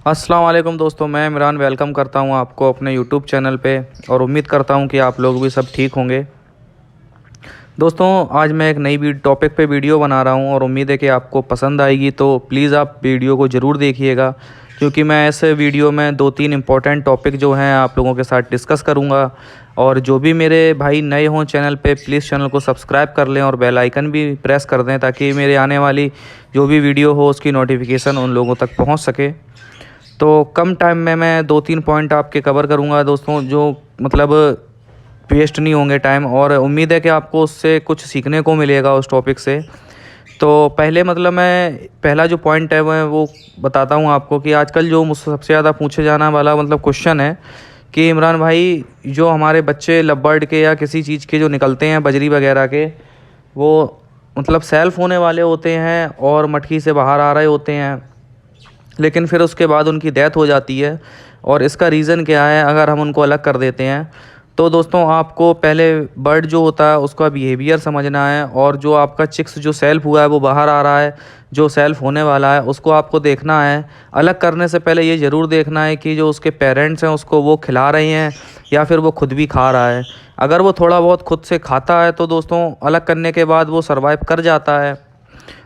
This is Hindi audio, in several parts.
अस्सलाम वालेकुम दोस्तों, मैं इमरान वेलकम करता हूं आपको अपने यूट्यूब चैनल पे और उम्मीद करता हूं कि आप लोग भी सब ठीक होंगे। दोस्तों, आज मैं एक नई टॉपिक पे वीडियो बना रहा हूं और उम्मीद है कि आपको पसंद आएगी, तो प्लीज़ आप वीडियो को ज़रूर देखिएगा क्योंकि मैं इस वीडियो में दो तीन इम्पॉर्टेंट टॉपिक जो हैं आप लोगों के साथ डिस्कस करूंगा। और जो भी मेरे भाई नए हों चैनल पे, प्लीज़ चैनल को सब्सक्राइब कर लें और बेल आइकन भी प्रेस कर दें ताकि मेरे आने वाली जो भी वीडियो हो उसकी नोटिफिकेशन उन लोगों तक पहुँच सके। तो कम टाइम में मैं दो तीन पॉइंट आपके कवर करूंगा दोस्तों, जो मतलब वेस्ट नहीं होंगे टाइम, और उम्मीद है कि आपको उससे कुछ सीखने को मिलेगा उस टॉपिक से। तो पहले मतलब मैं पहला जो पॉइंट है वो बताता हूँ आपको कि आजकल जो मुझसे सबसे ज़्यादा पूछे जाने वाला मतलब क्वेश्चन है कि इमरान भाई, जो हमारे बच्चे लव के या किसी चीज़ के जो निकलते हैं बजरी वगैरह के, वो मतलब सेल्फ होने वाले होते हैं और मटकी से बाहर आ रहे होते हैं, लेकिन फिर उसके बाद उनकी डेथ हो जाती है। और इसका रीज़न क्या है अगर हम उनको अलग कर देते हैं? तो दोस्तों, आपको पहले बर्ड जो होता है उसका बिहेवियर समझना है, और जो आपका चिक्स जो सेल्फ हुआ है वो बाहर आ रहा है, जो सेल्फ होने वाला है उसको आपको देखना है। अलग करने से पहले ये ज़रूर देखना है कि जो उसके पेरेंट्स हैं उसको वो खिला रहे हैं या फिर वो खुद भी खा रहा है। अगर वो थोड़ा बहुत खुद से खाता है तो दोस्तों अलग करने के बाद वो सर्वाइव कर जाता है,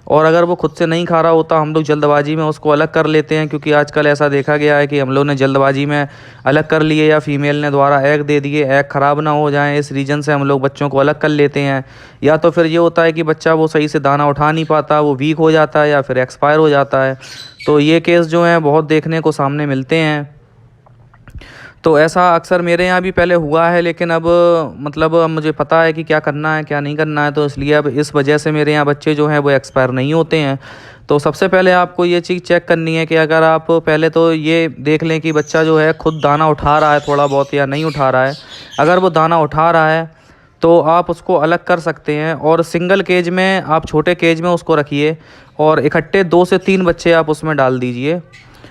और अगर वो खुद से नहीं खा रहा होता हम लोग जल्दबाजी में उसको अलग कर लेते हैं, क्योंकि आजकल ऐसा देखा गया है कि हम लोग ने जल्दबाजी में अलग कर लिए या फीमेल ने द्वारा एग दे दिए, एग ख़राब ना हो जाएं इस रीज़न से हम लोग बच्चों को अलग कर लेते हैं। या तो फिर ये होता है कि बच्चा वो सही से दाना उठा नहीं पाता, वो वीक हो जाता है या फिर एक्सपायर हो जाता है। तो ये केस जो हैं बहुत देखने को सामने मिलते हैं। तो ऐसा अक्सर मेरे यहाँ भी पहले हुआ है, लेकिन अब मतलब अब मुझे पता है कि क्या करना है क्या नहीं करना है, तो इसलिए अब इस वजह से मेरे यहाँ बच्चे जो हैं वो एक्सपायर नहीं होते हैं। तो सबसे पहले आपको ये चीज़ चेक करनी है कि अगर आप पहले तो ये देख लें कि बच्चा जो है खुद दाना उठा रहा है थोड़ा बहुत या नहीं उठा रहा है। अगर वो दाना उठा रहा है तो आप उसको अलग कर सकते हैं, और सिंगल केज में आप छोटे केज में उसको रखिए और इकट्ठे 2 से 3 बच्चे आप उसमें डाल दीजिए।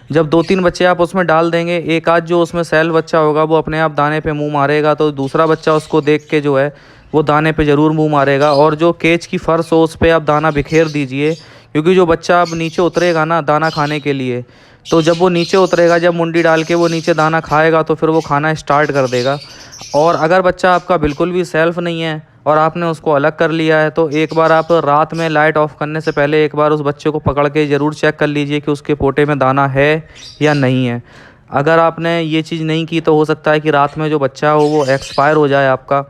जब 2-3 बच्चे आप उसमें डाल देंगे, एक आध जो उसमें सेल बच्चा होगा वो अपने आप दाने पे मुंह मारेगा, तो दूसरा बच्चा उसको देख के जो है वो दाने पे ज़रूर मुंह मारेगा। और जो केज की फ़र्श हो उस पर आप दाना बिखेर दीजिए, क्योंकि जो बच्चा अब नीचे उतरेगा ना दाना खाने के लिए, तो जब वो नीचे उतरेगा, जब मुंडी डाल के वो नीचे दाना खाएगा तो फिर वो खाना स्टार्ट कर देगा। और अगर बच्चा आपका बिल्कुल भी सेल्फ नहीं है और आपने उसको अलग कर लिया है, तो एक बार आप रात में लाइट ऑफ करने से पहले एक बार उस बच्चे को पकड़ के ज़रूर चेक कर लीजिए कि उसके पोटे में दाना है या नहीं है। अगर आपने ये चीज़ नहीं की तो हो सकता है कि रात में जो बच्चा हो वो एक्सपायर हो जाए आपका।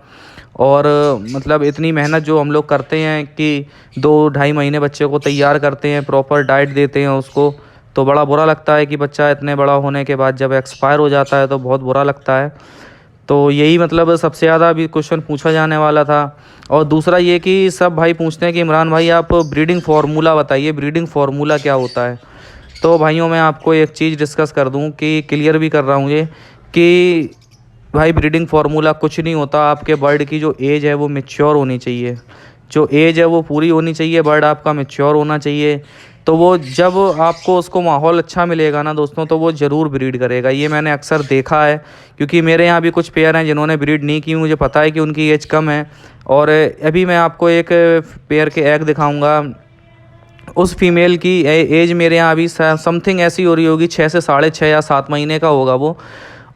और मतलब इतनी मेहनत जो हम लोग करते हैं कि 2-2.5 महीने बच्चे को तैयार करते हैं, प्रॉपर डाइट देते हैं उसको, तो बड़ा बुरा लगता है कि बच्चा इतने बड़ा होने के बाद जब एक्सपायर हो जाता है तो बहुत बुरा लगता है। तो यही मतलब सबसे ज़्यादा अभी क्वेश्चन पूछा जाने वाला था। और दूसरा ये कि सब भाई पूछते हैं कि इमरान भाई आप ब्रीडिंग फार्मूला बताइए, ब्रीडिंग फार्मूला क्या होता है? तो भाइयों, मैं आपको एक चीज़ डिस्कस कर दूं कि क्लियर भी कर रहा हूँ ये कि भाई ब्रीडिंग फार्मूला कुछ नहीं होता। आपके बर्ड की जो एज है वो मैच्योर होनी चाहिए, जो एज है वो पूरी होनी चाहिए, बर्ड आपका मैच्योर होना चाहिए। तो वो जब आपको उसको माहौल अच्छा मिलेगा ना दोस्तों, तो वो ज़रूर ब्रीड करेगा। ये मैंने अक्सर देखा है, क्योंकि मेरे यहाँ भी कुछ पेयर हैं जिन्होंने ब्रीड नहीं की, मुझे पता है कि उनकी एज कम है। और अभी मैं आपको एक पेयर के एग दिखाऊंगा। उस फीमेल की एज मेरे यहाँ अभी समथिंग ऐसी हो रही होगी, 6 से 6.5 या 7 महीने का होगा वो।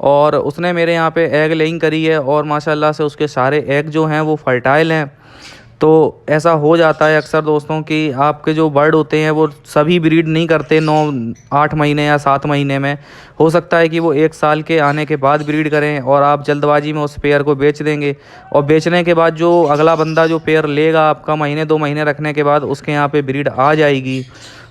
और उसने मेरे यहाँ पे एग लेइंग करी है और माशाल्लाह से उसके सारे एग जो हैं वो फर्टाइल हैं। तो ऐसा हो जाता है अक्सर दोस्तों कि आपके जो बर्ड होते हैं वो सभी ब्रीड नहीं करते 9-8 महीने या 7 महीने में। हो सकता है कि वो 1 साल के आने के बाद ब्रीड करें और आप जल्दबाजी में उस पेयर को बेच देंगे, और बेचने के बाद जो अगला बंदा जो पेयर लेगा आपका महीने 2 महीने रखने के बाद उसके यहाँ पे ब्रीड आ जाएगी।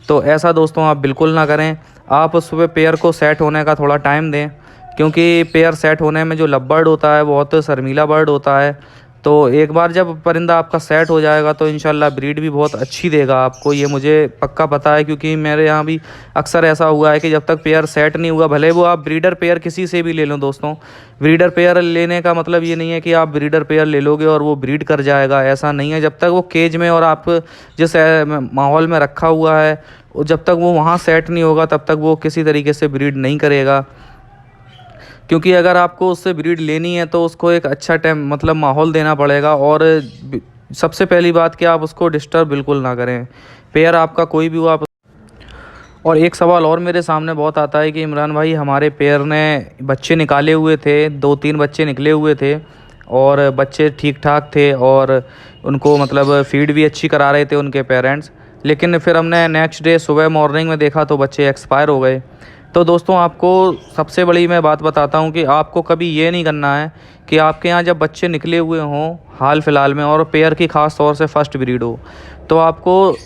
तो ऐसा दोस्तों आप बिल्कुल ना करें। आप उस पे पेयर को सेट होने का थोड़ा टाइम दें, क्योंकि पेयर सेट होने में जो लव बर्ड होता है बहुत शर्मीला बर्ड होता है। तो एक बार जब परिंदा आपका सेट हो जाएगा तो इंशाल्लाह ब्रीड भी बहुत अच्छी देगा आपको, ये मुझे पक्का पता है, क्योंकि मेरे यहाँ भी अक्सर ऐसा हुआ है कि जब तक पेयर सेट नहीं हुआ, भले वो आप ब्रीडर पेयर किसी से भी ले लो दोस्तों, ब्रीडर पेयर लेने का मतलब ये नहीं है कि आप ब्रीडर पेयर ले लोगे और वो ब्रीड कर जाएगा, ऐसा नहीं है। जब तक वो केज में और आप जिस माहौल में रखा हुआ है जब तक वो वहाँ सेट नहीं होगा तब तक वो किसी तरीके से ब्रीड नहीं करेगा। क्योंकि अगर आपको उससे ब्रीड लेनी है तो उसको एक अच्छा टाइम मतलब माहौल देना पड़ेगा। और सबसे पहली बात कि आप उसको डिस्टर्ब बिल्कुल ना करें। पेयर आपका कोई भी हो आप और एक सवाल और मेरे सामने बहुत आता है कि इमरान भाई, हमारे पेयर ने बच्चे निकाले हुए थे, 2-3 बच्चे निकले हुए थे और बच्चे ठीक ठाक थे और उनको मतलब फ़ीड भी अच्छी करा रहे थे उनके पेरेंट्स, लेकिन फिर हमने नेक्स्ट डे सुबह मॉर्निंग में देखा तो बच्चे एक्सपायर हो गए। तो दोस्तों, आपको सबसे बड़ी मैं बात बताता हूँ कि आपको कभी ये नहीं करना है कि आपके यहाँ जब बच्चे निकले हुए हों हाल फ़िलहाल में और पेयर की ख़ास तौर से फ़र्स्ट ब्रीड हो, तो आपको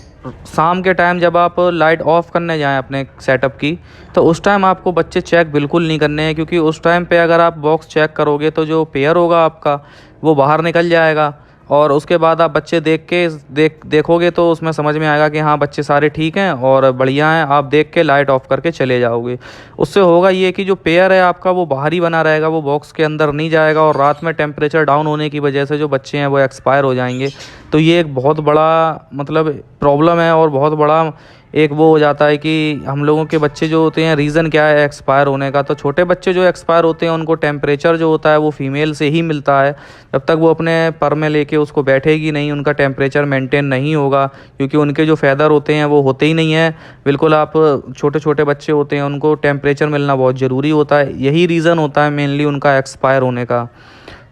शाम के टाइम जब आप लाइट ऑफ़ करने जाएँ अपने सेटअप की, तो उस टाइम आपको बच्चे चेक बिल्कुल नहीं करने हैं, क्योंकि उस टाइम पे अगर आप बॉक्स चेक करोगे तो जो पेयर होगा आपका वो बाहर निकल जाएगा और उसके बाद आप बच्चे देखोगे तो उसमें समझ में आएगा कि हाँ, बच्चे सारे ठीक हैं और बढ़िया हैं। आप देख के लाइट ऑफ़ करके चले जाओगे। उससे होगा ये कि जो पेयर है आपका वो बाहर ही बना रहेगा, वो बॉक्स के अंदर नहीं जाएगा और रात में टेम्परेचर डाउन होने की वजह से जो बच्चे हैं वो एक्सपायर हो जाएंगे। तो ये एक बहुत बड़ा मतलब प्रॉब्लम है और बहुत बड़ा एक वो हो जाता है कि हम लोगों के बच्चे जो होते हैं, रीज़न क्या है एक्सपायर होने का, तो छोटे बच्चे जो एक्सपायर होते हैं उनको टेम्परेचर जो होता है वो फीमेल से ही मिलता है। जब तक वो अपने पर में लेके उसको बैठेगी नहीं, उनका टेम्परेचर मेंटेन नहीं होगा, क्योंकि उनके जो फैदर होते हैं वो होते ही नहीं हैं बिल्कुल। आप छोटे छोटे बच्चे होते हैं उनको टेम्परेचर मिलना बहुत ज़रूरी होता है, यही रीज़न होता है मेनली उनका एक्सपायर होने का।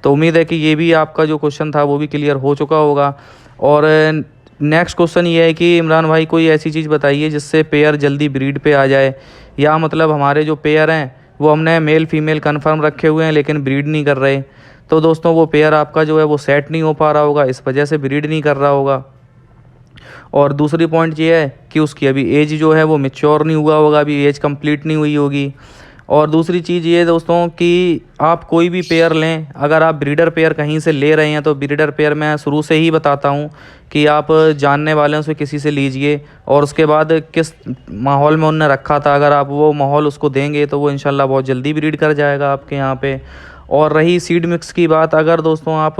तो उम्मीद है कि ये भी आपका जो क्वेश्चन था वो भी क्लियर हो चुका होगा। और नेक्स्ट क्वेश्चन ये है कि इमरान भाई, कोई ऐसी चीज़ बताइए जिससे पेयर जल्दी ब्रीड पे आ जाए, या मतलब हमारे जो पेयर हैं वो हमने मेल फीमेल कन्फर्म रखे हुए हैं लेकिन ब्रीड नहीं कर रहे। तो दोस्तों, वो पेयर आपका जो है वो सेट नहीं हो पा रहा होगा, इस वजह से ब्रीड नहीं कर रहा होगा। और दूसरी पॉइंट ये है कि उसकी अभी एज जो है वो मैच्योर नहीं हुआ होगा, अभी एज कंप्लीट नहीं हुई होगी। और दूसरी चीज़ ये है दोस्तों कि आप कोई भी पेयर लें, अगर आप ब्रीडर पेयर कहीं से ले रहे हैं तो ब्रीडर पेयर मैं शुरू से ही बताता हूँ कि आप जानने वालों से किसी से लीजिए और उसके बाद किस माहौल में उनने रखा था, अगर आप वो माहौल उसको देंगे तो वो इंशाल्लाह बहुत जल्दी ब्रीड कर जाएगा आपके यहाँ पे। और रही सीड मिक्स की बात, अगर दोस्तों आप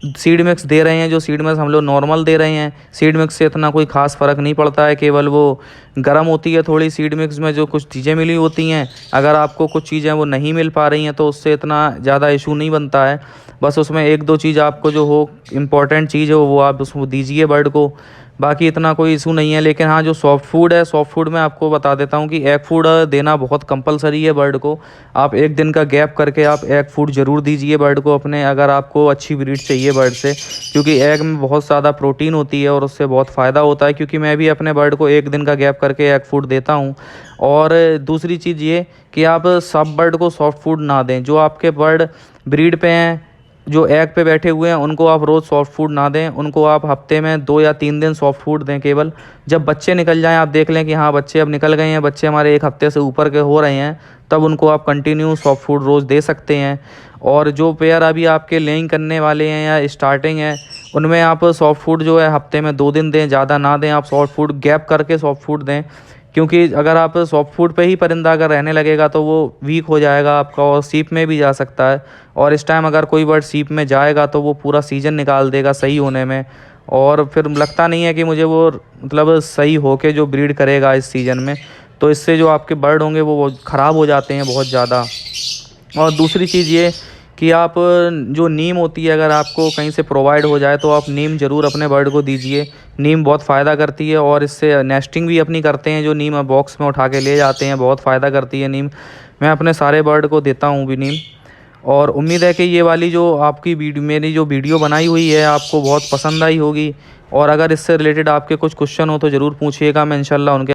सीड मिक्स दे रहे हैं, जो सीड मिक्स हम लोग नॉर्मल दे रहे हैं, सीड मिक्स से इतना कोई ख़ास फ़र्क नहीं पड़ता है, केवल वो गर्म होती है थोड़ी सीड मिक्स में जो कुछ चीज़ें मिली होती हैं। अगर आपको कुछ चीज़ें वो नहीं मिल पा रही हैं तो उससे इतना ज़्यादा इशू नहीं बनता है। बस उसमें 1-2 चीज़ आपको जो हो इम्पॉर्टेंट चीज़ हो वो आप उसको दीजिए बर्ड को, बाकी इतना कोई इशू नहीं है। लेकिन हाँ, जो सॉफ्ट फूड है, सॉफ्ट फूड में आपको बता देता हूँ कि एग फूड देना बहुत कंपलसरी है बर्ड को। आप 1 दिन का गैप करके आप एग फूड ज़रूर दीजिए बर्ड को अपने, अगर आपको अच्छी ब्रीड चाहिए बर्ड से, क्योंकि एग में बहुत ज़्यादा प्रोटीन होती है और उससे बहुत फ़ायदा होता है। क्योंकि मैं भी अपने बर्ड को 1 दिन का गैप करके एग फूड देता हूँ। और दूसरी चीज़ ये कि आप सब बर्ड को सॉफ्ट फूड ना दें। जो आपके बर्ड ब्रीड पे हैं, जो एग पे बैठे हुए हैं, उनको आप रोज़ सॉफ्ट फूड ना दें, उनको आप हफ्ते में 2 या 3 दिन सॉफ्ट फूड दें केवल। जब बच्चे निकल जाएं, आप देख लें कि हाँ, बच्चे अब निकल गए हैं, बच्चे हमारे 1 हफ्ते से ऊपर के हो रहे हैं, तब उनको आप कंटिन्यू सॉफ्ट फूड रोज़ दे सकते हैं। और जो पेयर अभी आपके लेइंग करने वाले हैं या स्टार्टिंग है, उनमें आप सॉफ्ट फूड जो है हफ्ते में 2 दिन दें, ज़्यादा ना दें। आप सॉफ्ट फूड गैप करके सॉफ्ट फूड दें, क्योंकि अगर आप सॉफ्ट फूड पे ही परिंदा अगर रहने लगेगा तो वो वीक हो जाएगा आपका और सीप में भी जा सकता है। और इस टाइम अगर कोई बर्ड सीप में जाएगा तो वो पूरा सीज़न निकाल देगा सही होने में, और फिर लगता नहीं है कि मुझे वो मतलब सही होके जो ब्रीड करेगा इस सीज़न में। तो इससे जो आपके बर्ड होंगे वो ख़राब हो जाते हैं बहुत ज़्यादा। और दूसरी चीज़ ये कि आप जो नीम होती है, अगर आपको कहीं से प्रोवाइड हो जाए तो आप नीम ज़रूर अपने बर्ड को दीजिए। नीम बहुत फ़ायदा करती है और इससे नेस्टिंग भी अपनी करते हैं, जो नीम बॉक्स में उठा के ले जाते हैं, बहुत फ़ायदा करती है नीम। मैं अपने सारे बर्ड को देता हूँ भी नीम। और उम्मीद है कि ये वाली जो आपकी मेरी जो वीडियो बनाई हुई है आपको बहुत पसंद आई होगी। और अगर इससे रिलेटेड आपके कुछ क्वेश्चन हो तो ज़रूर पूछिएगा, मैं इंशाल्लाह उनके